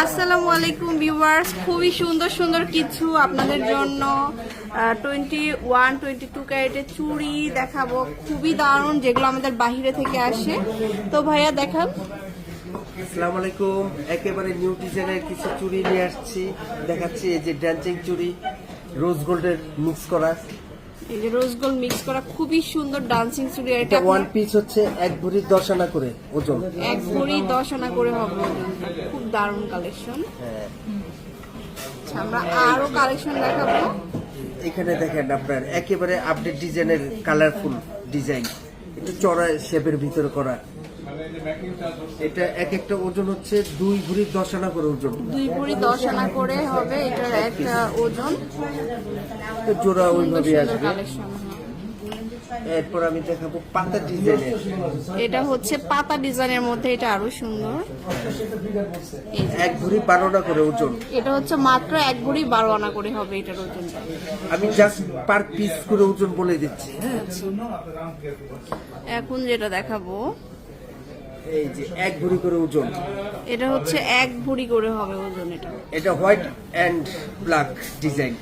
আসসালামু আলাইকুম ভিউয়ার্স, খুবই সুন্দর সুন্দর কিছু আপনাদের জন্য 21-22 ক্যারেটের চুড়ি দেখাবো। খুবই দারুণ, যেগুলো আমাদের বাইরে থেকে আসে। তো ভাইয়া দেখান। আসসালামু আলাইকুম, একেবারে নিউ ডিজাইনের কিছু চুড়ি নিয়ে আসছি, দেখাচ্ছি। এই যে ডান্সিং চুড়ি, রোজ গোল্ডের মিক্স করা। এই যে রোজ গোল্ড মিক্স করা খুবই সুন্দর ডান্সিং চুড়ি। এটা ওয়ান পিস হচ্ছে 1 ভরি 10 আনা করে ওজন, 1 ভরি 10 আনা করে হবে ওজনটা। খুব দারুণ কালেকশন। আচ্ছা, আমরা আরো কালেকশন দেখাবো। এখানে দেখেন আপনার একেবারে আপডেট ডিজাইনের কালারফুল ডিজাইন, একটু চড়া শেপের ভিতরে করা। এটা এক একটা ওজন হচ্ছে 2 ভরি 10 আনা করে ওজন, 2 ভরি 10 আনা করে হবে এটার একটা ওজন। তো জোড়া ওইভাবে আসবে। কালেকশন। এরপর আমি দেখাবো পাতা ডিজাইনের। এটা হচ্ছে পাতা ডিজাইনের মধ্যে, এটা আরো সুন্দর। 1 ভরি 12 আনা করে ওজন। এটা হচ্ছে মাত্র 1 ভরি 12 আনা করে হবে এটার ওজনটা। আমি জাস্ট পার পিস করে ওজন বলে দিচ্ছি। এখন যেটা দেখাবো, এই যে 1 ভরি করে ওজন, এটা হচ্ছে 1 ভরি করে হবে ওজন। এটা হোয়াইট এন্ড ব্ল্যাক ডিজাইন।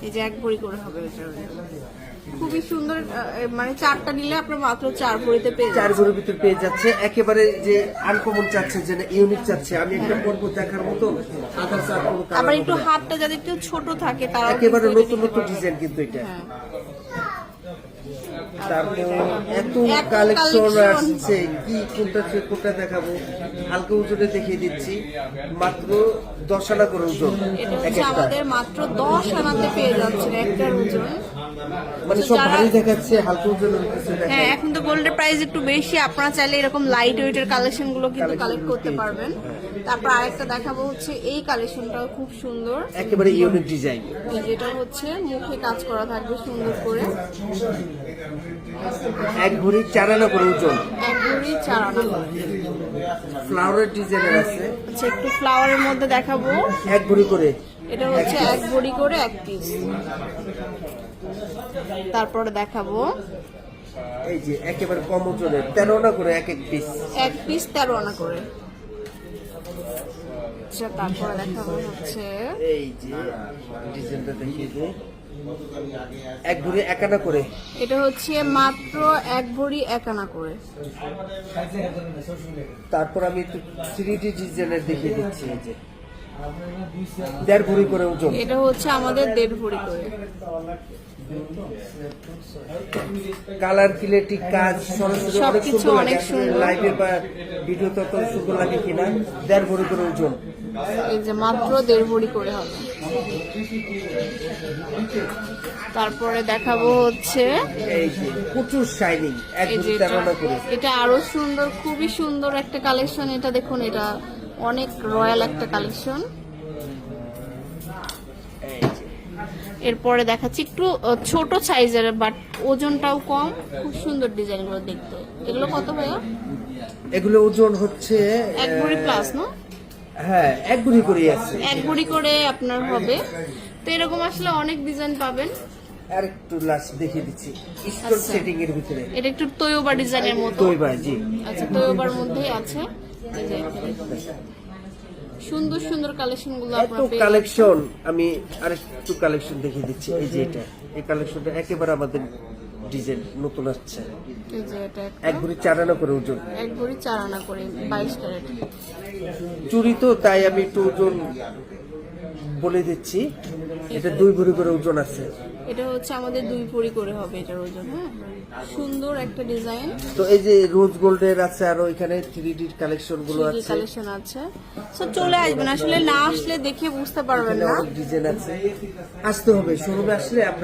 এই যে 1 ভরি করে হবে এটার ওজন। খুবই সুন্দর, মানে 4টা নিলে আপনার মাত্র 4 ভরিতে পেয়ে 4 ভরির ভিতর পেয়ে যাচ্ছে। একেবারে যে আনকমন চাচ্ছে, যে ইউনিক চাচ্ছে, আমি একটা পর্ব দেখার মতো। আবার একটু হাতটা যাদের একটু ছোট থাকে তারা একেবারে নতুন নতুন ডিজাইন কিন্তু এটা। তারপর এত কালেকশন আসছে, কি কোনটা দেখাবো। হালকা ওজনে দেখিয়ে দিচ্ছি, মাত্র 10 আনা করে ওজন। আমাদের মাত্র 10 আনাতে পেয়ে যাচ্ছেন একটার ওজন। মানে সব ভারী দেখাচ্ছে, হালকা ওজন। হ্যাঁ, এখন তো গোল্ডের প্রাইস একটু বেশি, আপনারা চাইলে এরকম লাইট ওয়েটের কালেকশন গুলো কিন্তু কালেক্ট করতে পারবেন। তারপর আরেকটা দেখাবো হচ্ছে এই কালেকশনটাও খুব সুন্দর, একেবারে ইউনিক ডিজাইন। যেটা হচ্ছে মুখে কাজ করা থাকবে সুন্দর করে। 1 ভরি 4 আনা করে ওজন, 1 ভরি 4 আনা। ফ্লাওয়ারের ডিজাইনের আছে। আচ্ছা, একটু ফ্লাওয়ারের মধ্যে দেখাবো। 1 ভরি করে, এটা হচ্ছে 1 ভরি করে 1 পিস। তারপরে দেখাবো এই যে একেবারে কম ওজনের 13 আনা করে এক পিস, 1 পিস 13 আনা করে। আচ্ছা, তারপরে দেখাবো হচ্ছে এই যে ডিজাইনটা দেখিয়ে দিই, 1 ভরি 1 আনা করে। এটা হচ্ছে মাত্র 1 ভরি 1 আনা করে। তারপর আমি একটু 3D ডিজাইনের দেখিয়ে দিচ্ছি। এই যে 1.5 ভরি করে ওজন, এটা হচ্ছে আমাদের 1.5 ভরি করে। কালার ক্লিয়ারিটি কাজ সরাসরি অনেক সুন্দর লাগে। লাইভে বা ভিডিওতে তত সুন্দর লাগে কিনা। 1.5 ভরি করে ওজন, এই যে মাত্র 1.5 ভরি করে হবে। তারপরে দেখাবো হচ্ছে এই যে প্রচুর শাইনিং, 1 ভরি 13 আনা করে। এটা আরো সুন্দর, খুবই সুন্দর একটা কালেকশন। এটা দেখুন, এটা অনেক রয়্যাল একটা কালেকশন। এরপরে দেখাচ্ছি একটু ছোট সাইজের, বাট ওজনটাও কম। খুব সুন্দর ডিজাইন গুলো দেখতে। এগুলো কত ভাইয়া? এগুলো ওজন হচ্ছে 1 ভরি প্লাস, না? হ্যাঁ, 1 ভরি করে আছে। 1 ভরি করে আপনার হবে। তো এরকম আসলে অনেক ডিজাইন পাবেন। আর একটু লাস্ট দেখিয়ে দিচ্ছি, স্টোন সেটিং এর ভিতরে। এটা একটু তৈয়বা ডিজাইনের মতো। তৈয়বা, জি। আচ্ছা, তৈয়বার মধ্যেই আছে। এই যে সুন্দর সুন্দর কালেকশন গুলো আপনারা পেয়ে কালেকশন। আমি আরেকটু কালেকশন দেখিয়ে দিচ্ছি। এই যে এটা, এই কালেকশনটা একেবারে আমাদের ডিজাইন নতুন আসছে। এই যে এটা 1 ভরি 4 আনা করে ওজন, 1 ভরি 4 আনা করে 22 ক্যারেট চুরি তো, তাই আমি একটু ওজন বলে দিচ্ছি। এটা 2 ভরি করে ওজন আছে। এটা হচ্ছে আমাদের 2 ভরি করে হবে এটার ওজন। হ্যাঁ, সুন্দর একটা ডিজাইন। তো এই যে রোজ গোল্ডের আছে, আর এখানে 3D কালেকশন গুলো আছে। কালেকশন আছে, সব চলে আসবেন। আসলে না আসলে দেখে বুঝতে পারবেন না। ডিজাইন আছে, আসতে হবে শোরুমে আসলে আপনার